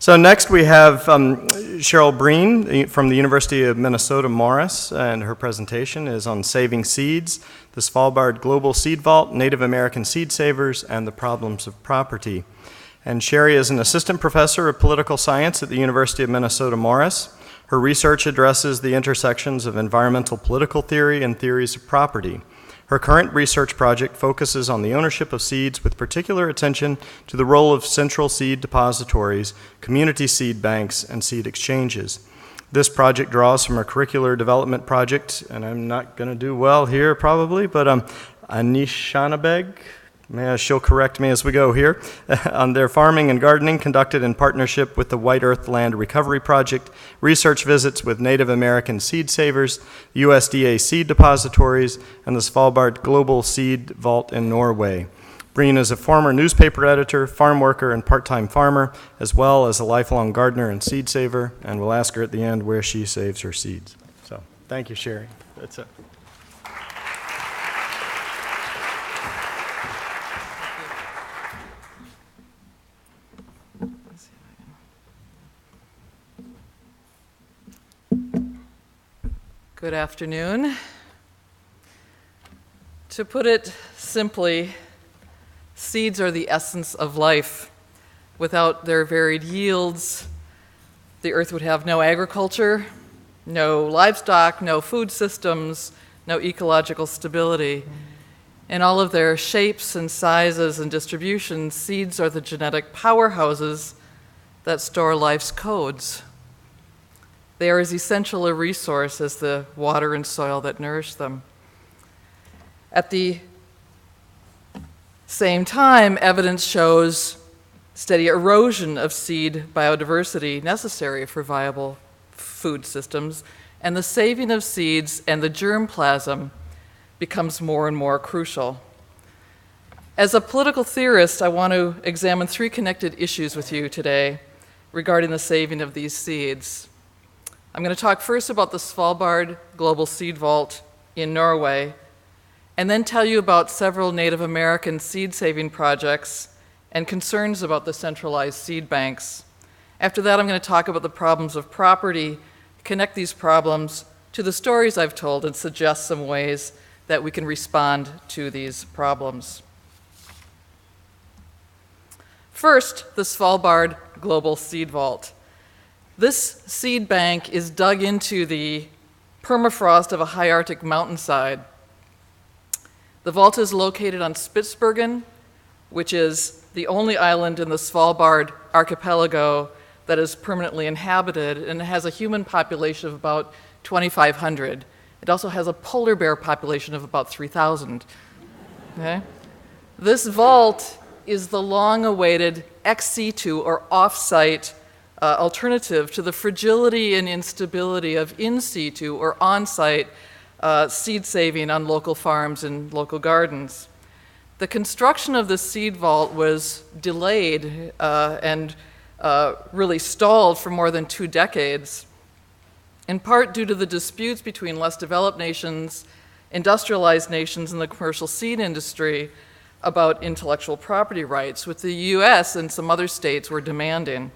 So next we have Sheri Breen from the University of Minnesota Morris, and her presentation is on saving seeds, the Svalbard Global Seed Vault, Native American seed savers, and the problems of property. And Sheri is an assistant professor of political science at the University of Minnesota Morris. Her research addresses the intersections of environmental political theory and theories of property. Her current research project focuses on the ownership of seeds with particular attention to the role of central seed depositories, community seed banks, and seed exchanges. This project draws from a curricular development project, and I'm not going to do well here probably, but Anishinabeg, she'll correct me as we go here, on their farming and gardening conducted in partnership with the White Earth Land Recovery Project, research visits with Native American seed savers, USDA seed depositories, and the Svalbard Global Seed Vault in Norway. Breen is a former newspaper editor, farm worker, and part-time farmer, as well as a lifelong gardener and seed saver, and we'll ask her at the end where she saves her seeds. So, thank you, Sheri. That's it. Good afternoon. To put it simply, seeds are the essence of life. Without their varied yields, the earth would have no agriculture, no livestock, no food systems, no ecological stability. In all of their shapes and sizes and distributions, seeds are the genetic powerhouses that store life's codes. They are as essential a resource as the water and soil that nourish them. At the same time, evidence shows steady erosion of seed biodiversity necessary for viable food systems, and the saving of seeds and the germplasm becomes more and more crucial. As a political theorist, I want to examine three connected issues with you today regarding the saving of these seeds. I'm going to talk first about the Svalbard Global Seed Vault in Norway, and then tell you about several Native American seed-saving projects and concerns about the centralized seed banks. After that, I'm going to talk about the problems of property, connect these problems to the stories I've told, and suggest some ways that we can respond to these problems. First, the Svalbard Global Seed Vault. This seed bank is dug into the permafrost of a high Arctic mountainside. The vault is located on Spitsbergen, which is the only island in the Svalbard archipelago that is permanently inhabited, and it has a human population of about 2,500. It also has a polar bear population of about 3,000. Okay? This vault is the long-awaited ex situ or off-site alternative to the fragility and instability of in situ or on-site seed saving on local farms and local gardens. The construction of the seed vault was delayed and really stalled for more than 2 decades, in part due to the disputes between less developed nations, industrialized nations, and the commercial seed industry about intellectual property rights, which the US and some other states were demanding.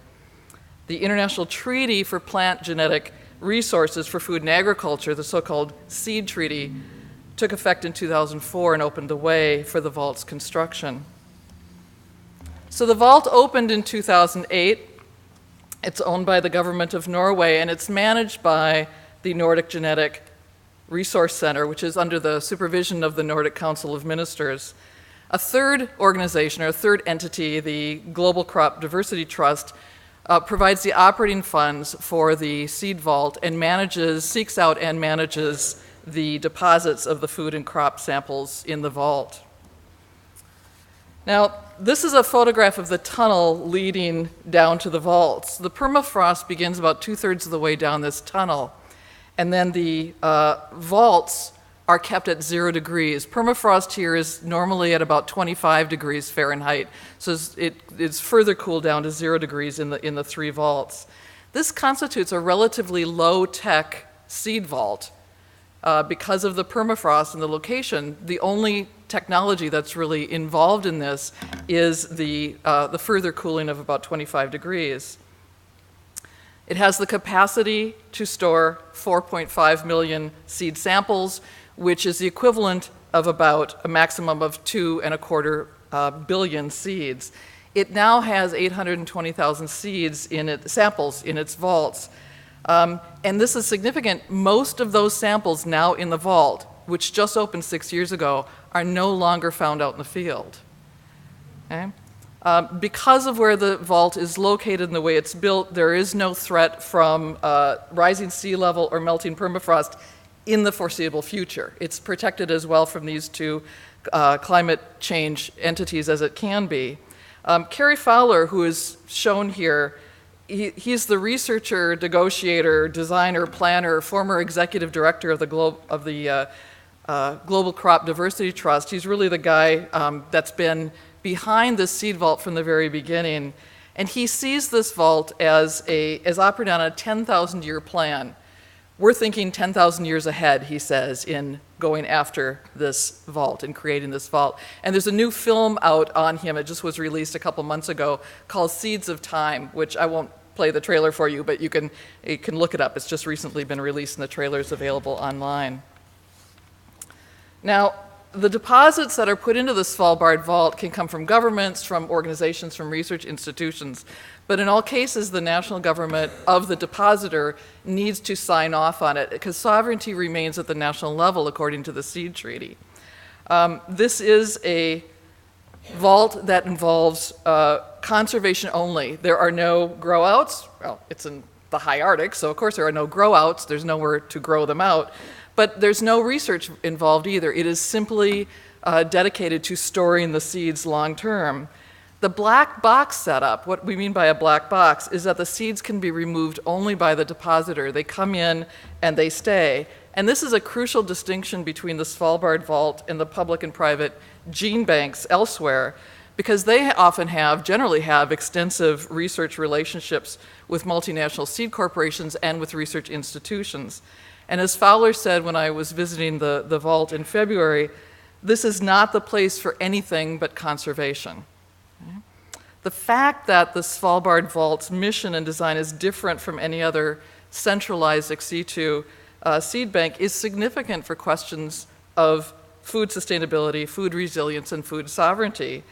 The International Treaty for Plant Genetic Resources for Food and Agriculture, the so-called Seed Treaty, took effect in 2004 and opened the way for the vault's construction. So the vault opened in 2008. It's owned by the government of Norway, and it's managed by the Nordic Genetic Resource Center, which is under the supervision of the Nordic Council of Ministers. A third organization, or a third entity, the Global Crop Diversity Trust, provides the operating funds for the seed vault and seeks out and manages the deposits of the food and crop samples in the vault. Now, this is a photograph of the tunnel leading down to the vaults. The permafrost begins about 2/3 of the way down this tunnel, and then the vaults are kept at 0 degrees. Permafrost here is normally at about 25 degrees Fahrenheit, so it's further cooled down to 0 degrees in the 3 vaults. This constitutes a relatively low-tech seed vault. Because of the permafrost and the location, the only technology that's really involved in this is the further cooling of about 25 degrees. It has the capacity to store 4.5 million seed samples, which is the equivalent of about a maximum of 2.25 billion seeds. It now has 820,000 seeds samples in its vaults. And this is significant. Most of those samples now in the vault, which just opened 6 years ago, are no longer found out in the field. Okay? Because of where the vault is located and the way it's built, there is no threat from rising sea level or melting permafrost in the foreseeable future. It's protected as well from these two climate change entities as it can be. Kerry Fowler, who is shown here, he's the researcher, negotiator, designer, planner, former executive director of the Global Crop Diversity Trust. He's really the guy that's been behind this seed vault from the very beginning. And he sees this vault as operating on a 10,000-year plan. We're thinking 10,000 years ahead, he says, in going after this vault and creating this vault. And there's a new film out on him. It just was released a couple months ago called Seeds of Time, which I won't play the trailer for you, but you can look it up. It's just recently been released and the trailer's available online. Now, the deposits that are put into the Svalbard vault can come from governments, from organizations, from research institutions. But in all cases, the national government of the depositor needs to sign off on it because sovereignty remains at the national level according to the Seed Treaty. This is a vault that involves conservation only. There are no grow-outs. Well, it's in the high Arctic, so of course there are no grow-outs. There's nowhere to grow them out. But there's no research involved either. It is simply dedicated to storing the seeds long term. The black box setup, what we mean by a black box, is that the seeds can be removed only by the depositor. They come in and they stay. And this is a crucial distinction between the Svalbard vault and the public and private gene banks elsewhere, because they generally have extensive research relationships with multinational seed corporations and with research institutions. And as Fowler said when I was visiting the vault in February, this is not the place for anything but conservation. Okay? The fact that the Svalbard vault's mission and design is different from any other centralized ex situ seed bank is significant for questions of food sustainability, food resilience, and food sovereignty.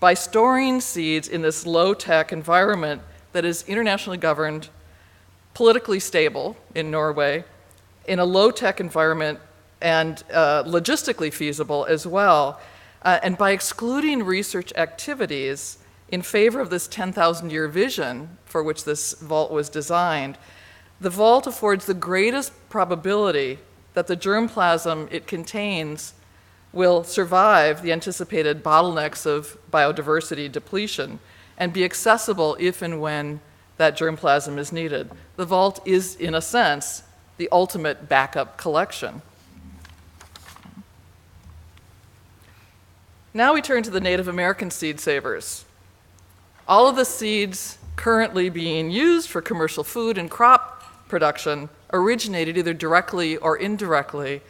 By storing seeds in this low-tech environment that is internationally governed, politically stable in Norway, in a low-tech environment and logistically feasible as well. And by excluding research activities in favor of this 10,000-year vision for which this vault was designed, the vault affords the greatest probability that the germplasm it contains will survive the anticipated bottlenecks of biodiversity depletion and be accessible if and when that germplasm is needed. The vault is, in a sense, the ultimate backup collection. Now we turn to the Native American seed savers. All of the seeds currently being used for commercial food and crop production originated either directly or indirectly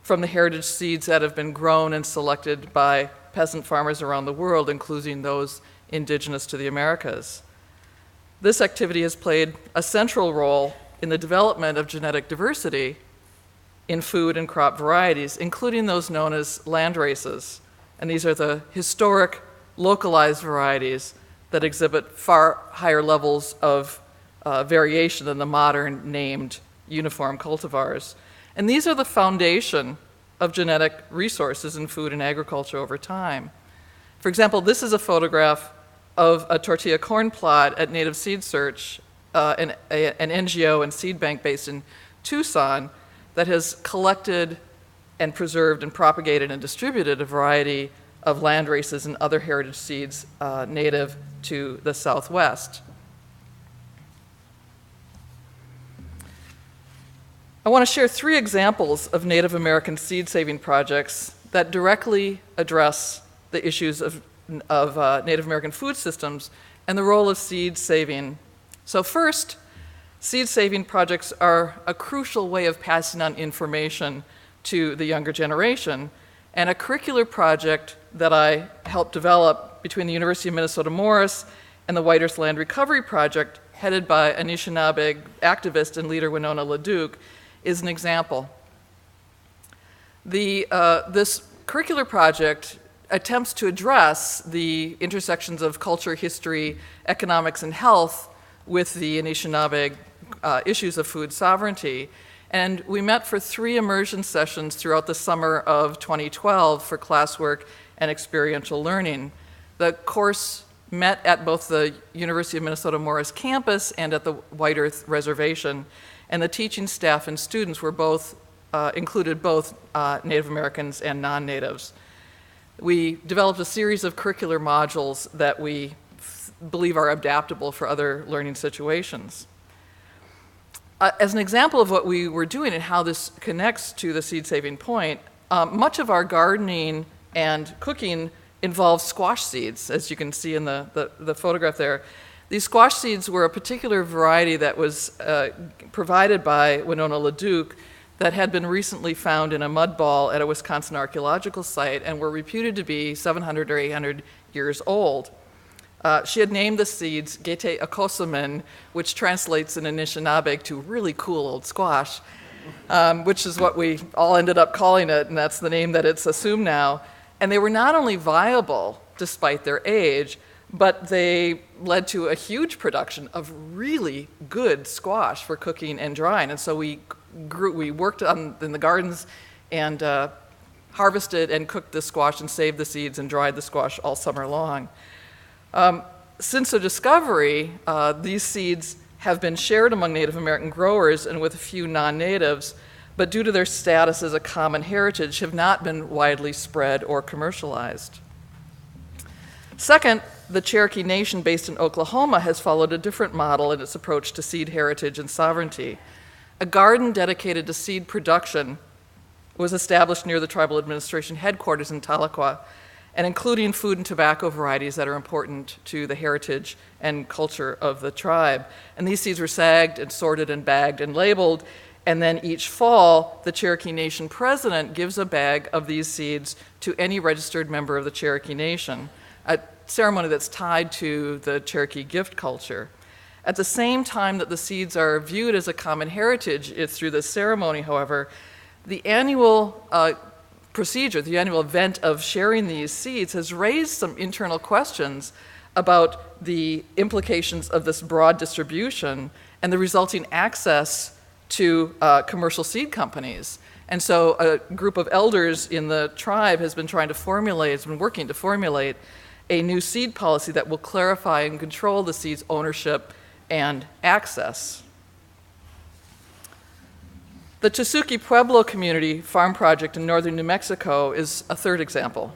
from the heritage seeds that have been grown and selected by peasant farmers around the world, including those indigenous to the Americas. This activity has played a central role in the development of genetic diversity in food and crop varieties, including those known as land races. And these are the historic, localized varieties that exhibit far higher levels of variation than the modern named uniform cultivars. And these are the foundation of genetic resources in food and agriculture over time. For example, this is a photograph of a tortilla corn plot at Native Seed Search, an NGO and seed bank based in Tucson that has collected and preserved and propagated and distributed a variety of land races and other heritage seeds native to the Southwest. I want to share 3 examples of Native American seed saving projects that directly address the issues of Native American food systems and the role of seed saving. So first, seed saving projects are a crucial way of passing on information to the younger generation, and a curricular project that I helped develop between the University of Minnesota Morris and the White Earth Land Recovery Project headed by Anishinaabe activist and leader Winona LaDuke, is an example. This curricular project attempts to address the intersections of culture, history, economics, and health with the Anishinaabe issues of food sovereignty. And we met for 3 immersion sessions throughout the summer of 2012 for classwork and experiential learning. The course met at both the University of Minnesota Morris campus and at the White Earth Reservation, and the teaching staff and students were included both Native Americans and non-natives. We developed a series of curricular modules that we believe are adaptable for other learning situations. As an example of what we were doing and how this connects to the seed-saving point, much of our gardening and cooking involves squash seeds, as you can see in the photograph there. These squash seeds were a particular variety that was provided by Winona LaDuke that had been recently found in a mud ball at a Wisconsin archaeological site and were reputed to be 700 or 800 years old. She had named the seeds Gete Akosamen, which translates in Anishinaabe to really cool old squash, which is what we all ended up calling it, and that's the name that it's assumed now. And they were not only viable despite their age, but they led to a huge production of really good squash for cooking and drying. And so we worked in the gardens and harvested and cooked the squash and saved the seeds and dried the squash all summer long. Since the discovery, these seeds have been shared among Native American growers and with a few non-natives, but due to their status as a common heritage, have not been widely spread or commercialized. Second, the Cherokee Nation based in Oklahoma has followed a different model in its approach to seed heritage and sovereignty. A garden dedicated to seed production was established near the tribal administration headquarters in Tahlequah, and including food and tobacco varieties that are important to the heritage and culture of the tribe. And these seeds were sagged and sorted and bagged and labeled, and then each fall, the Cherokee Nation president gives a bag of these seeds to any registered member of the Cherokee Nation, a ceremony that's tied to the Cherokee gift culture. At the same time that the seeds are viewed as a common heritage, it's through this ceremony, however, the annual procedure, the annual event of sharing these seeds has raised some internal questions about the implications of this broad distribution and the resulting access to commercial seed companies. And so a group of elders in the tribe has been working to formulate a new seed policy that will clarify and control the seed's ownership and access. The Chisuki Pueblo Community Farm Project in northern New Mexico is a third example.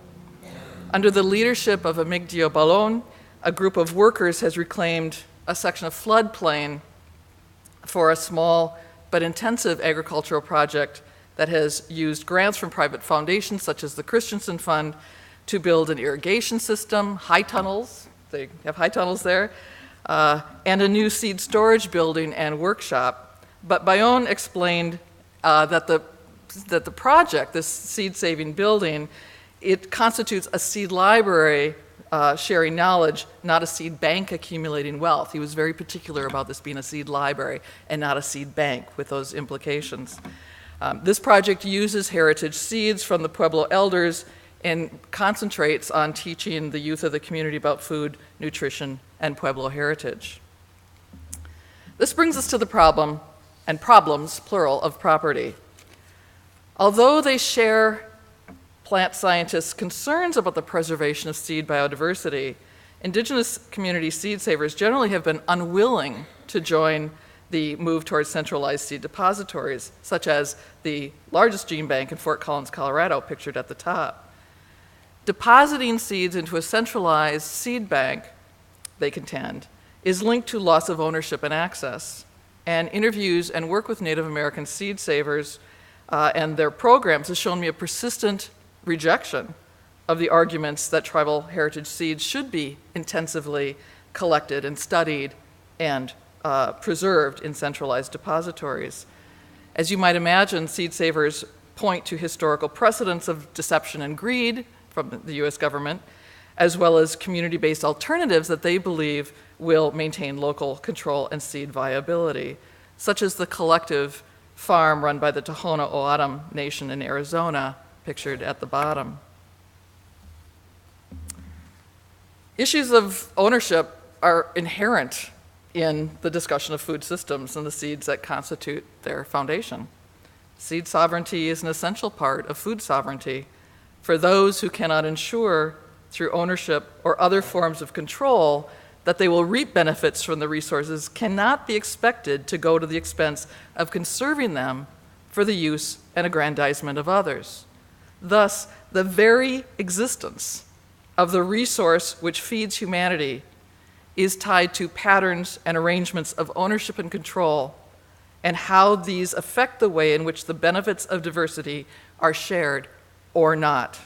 Under the leadership of Amigdio Balon, a group of workers has reclaimed a section of floodplain for a small but intensive agricultural project that has used grants from private foundations such as the Christensen Fund to build an irrigation system, high tunnels, they have high tunnels there, and a new seed storage building and workshop. But Bayonne explained that the project, this seed-saving building, it constitutes a seed library sharing knowledge, not a seed bank accumulating wealth. He was very particular about this being a seed library and not a seed bank with those implications. This project uses heritage seeds from the Pueblo elders and concentrates on teaching the youth of the community about food, nutrition, and Pueblo heritage. This brings us to the problem, and problems, plural, of property. Although they share plant scientists' concerns about the preservation of seed biodiversity, indigenous community seed savers generally have been unwilling to join the move towards centralized seed depositories, such as the largest gene bank in Fort Collins, Colorado, pictured at the top. Depositing seeds into a centralized seed bank, they contend, is linked to loss of ownership and access. And interviews and work with Native American seed savers and their programs has shown me a persistent rejection of the arguments that tribal heritage seeds should be intensively collected and studied and preserved in centralized depositories. As you might imagine, seed savers point to historical precedents of deception and greed from the US government, as well as community-based alternatives that they believe will maintain local control and seed viability, such as the collective farm run by the Tohono O'odham Nation in Arizona, pictured at the bottom. Issues of ownership are inherent in the discussion of food systems and the seeds that constitute their foundation. Seed sovereignty is an essential part of food sovereignty. For those who cannot ensure through ownership or other forms of control that they will reap benefits from the resources cannot be expected to go to the expense of conserving them for the use and aggrandizement of others. Thus, the very existence of the resource which feeds humanity is tied to patterns and arrangements of ownership and control, and how these affect the way in which the benefits of diversity are shared or not.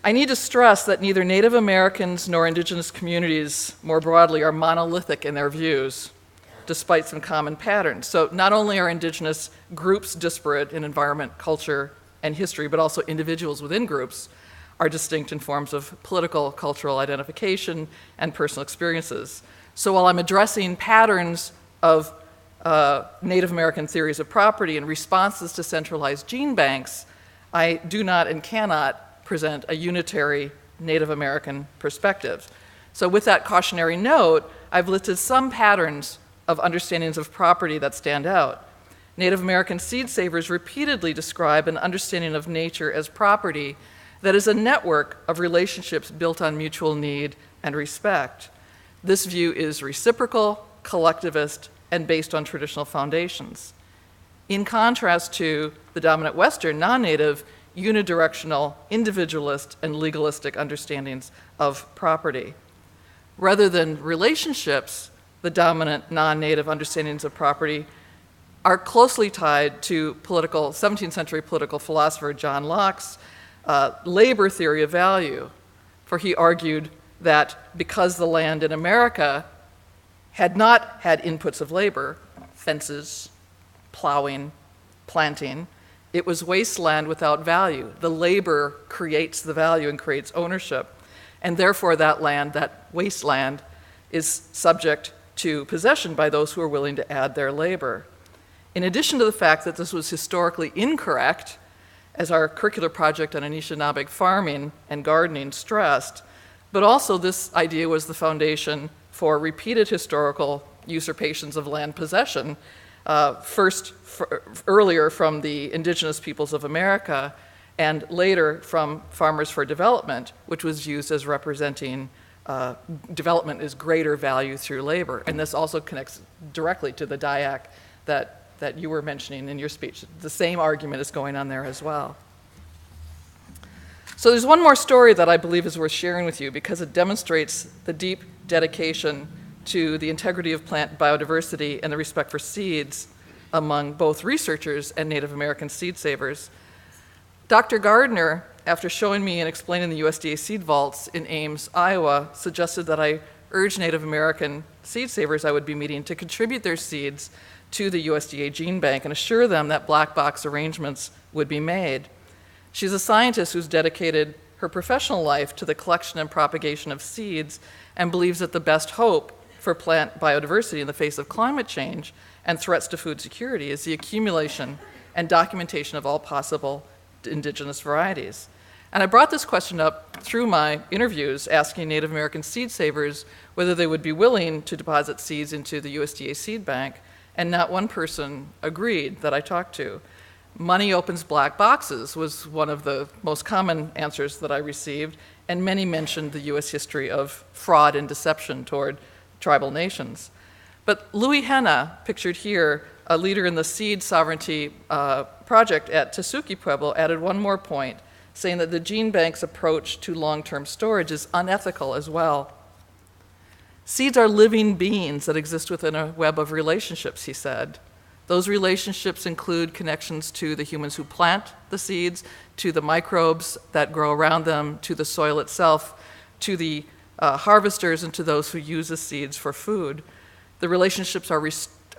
I need to stress that neither Native Americans nor indigenous communities more broadly are monolithic in their views, despite some common patterns. So not only are indigenous groups disparate in environment, culture, and history, but also individuals within groups are distinct in forms of political, cultural identification, and personal experiences. So while I'm addressing patterns of Native American theories of property and responses to centralized gene banks, I do not and cannot present a unitary Native American perspective. So with that cautionary note, I've listed some patterns of understandings of property that stand out. Native American seed savers repeatedly describe an understanding of nature as property that is a network of relationships built on mutual need and respect. This view is reciprocal, collectivist, and based on traditional foundations. In contrast to the dominant Western, non-Native, unidirectional, individualist, and legalistic understandings of property. Rather than relationships, the dominant non-Native understandings of property are closely tied to 17th century political philosopher John Locke's labor theory of value, for he argued that because the land in America had not had inputs of labor, fences, plowing, planting, it was wasteland without value. The labor creates the value and creates ownership, and therefore that land, that wasteland, is subject to possession by those who are willing to add their labor. In addition to the fact that this was historically incorrect, as our curricular project on Anishinaabeg farming and gardening stressed, but also this idea was the foundation for repeated historical usurpations of land possession, earlier from the indigenous peoples of America, and later from Farmers for Development, which was used as representing development is greater value through labor. And this also connects directly to the DIAC that you were mentioning in your speech. The same argument is going on there as well. So there's one more story that I believe is worth sharing with you because it demonstrates the deep dedication to the integrity of plant biodiversity and the respect for seeds among both researchers and Native American seed savers. Dr. Gardner, after showing me and explaining the USDA seed vaults in Ames, Iowa, suggested that I urge Native American seed savers I would be meeting to contribute their seeds to the USDA gene bank and assure them that black box arrangements would be made. She's a scientist who's dedicated her professional life to the collection and propagation of seeds and believes that the best hope for plant biodiversity in the face of climate change and threats to food security is the accumulation and documentation of all possible indigenous varieties. And I brought this question up through my interviews asking Native American seed savers whether they would be willing to deposit seeds into the USDA seed bank, and not one person agreed that I talked to. Money opens black boxes was one of the most common answers that I received, and many mentioned the US history of fraud and deception toward tribal nations. But Louis Henna, pictured here, a leader in the seed sovereignty project at Tesuque Pueblo, added one more point, saying that the gene bank's approach to long-term storage is unethical as well. Seeds are living beings that exist within a web of relationships, he said. Those relationships include connections to the humans who plant the seeds, to the microbes that grow around them, to the soil itself, to the harvesters, and to those who use the seeds for food. The relationships are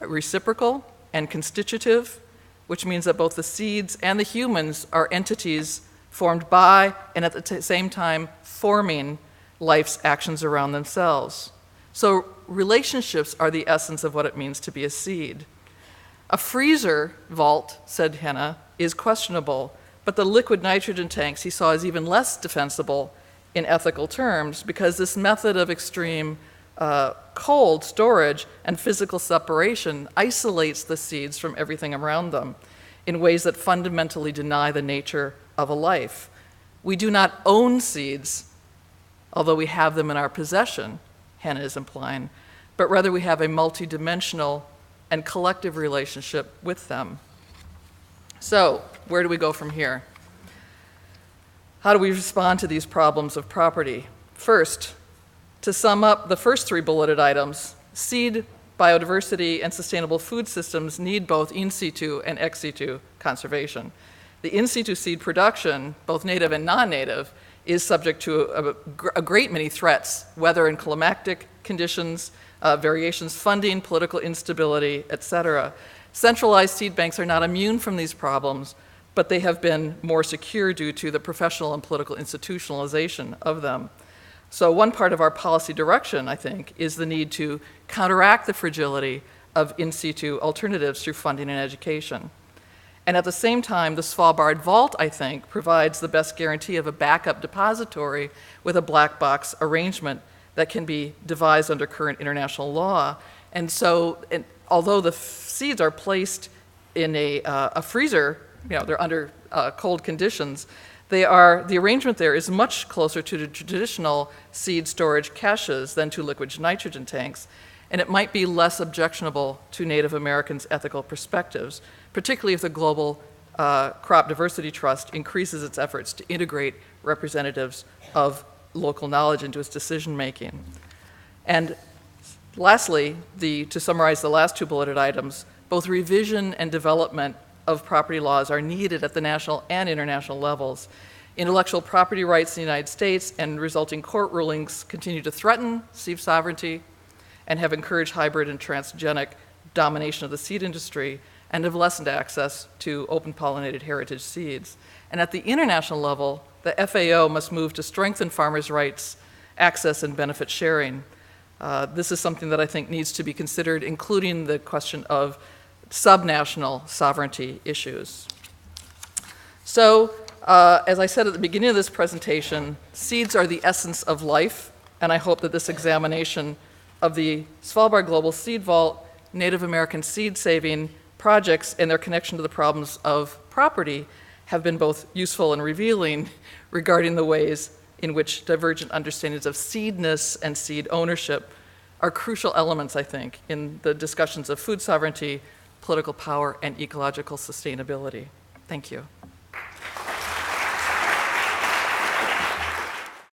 reciprocal and constitutive, which means that both the seeds and the humans are entities formed by and at the same time forming life's actions around themselves. So relationships are the essence of what it means to be a seed. A freezer vault, said Henna, is questionable, but the liquid nitrogen tanks he saw as even less defensible in ethical terms, because this method of extreme cold storage and physical separation isolates the seeds from everything around them in ways that fundamentally deny the nature of a life. We do not own seeds, although we have them in our possession, Henna is implying, but rather we have a multidimensional and collective relationship with them. So, where do we go from here? How do we respond to these problems of property? First, to sum up the first three bulleted items, seed, biodiversity, and sustainable food systems need both in situ and ex situ conservation. The in situ seed production, both native and non-native, is subject to a great many threats, weather and climatic conditions, variations, funding, political instability, etc. Centralized seed banks are not immune from these problems, but they have been more secure due to the professional and political institutionalization of them. So one part of our policy direction, I think, is the need to counteract the fragility of in situ alternatives through funding and education. And at the same time, the Svalbard Vault, I think, provides the best guarantee of a backup depository with a black box arrangement that can be devised under current international law. And so, although the seeds are placed in a freezer, they're under cold conditions, the arrangement there is much closer to the traditional seed storage caches than to liquid nitrogen tanks, and it might be less objectionable to Native Americans' ethical perspectives, particularly if the Global Crop Diversity Trust increases its efforts to integrate representatives of local knowledge into its decision-making. And lastly, to summarize the last two bulleted items, both revision and development of property laws are needed at the national and international levels. Intellectual property rights in the United States and resulting court rulings continue to threaten seed sovereignty and have encouraged hybrid and transgenic domination of the seed industry and have lessened access to open pollinated heritage seeds. And at the international level, the FAO must move to strengthen farmers' rights, access, and benefit sharing. This is something that I think needs to be considered, including the question of subnational sovereignty issues. So, as I said at the beginning of this presentation, seeds are the essence of life, and I hope that this examination of the Svalbard Global Seed Vault, Native American seed saving projects, and their connection to the problems of property have been both useful and revealing regarding the ways in which divergent understandings of seedness and seed ownership are crucial elements, I think, in the discussions of food sovereignty, political power, and ecological sustainability. Thank you.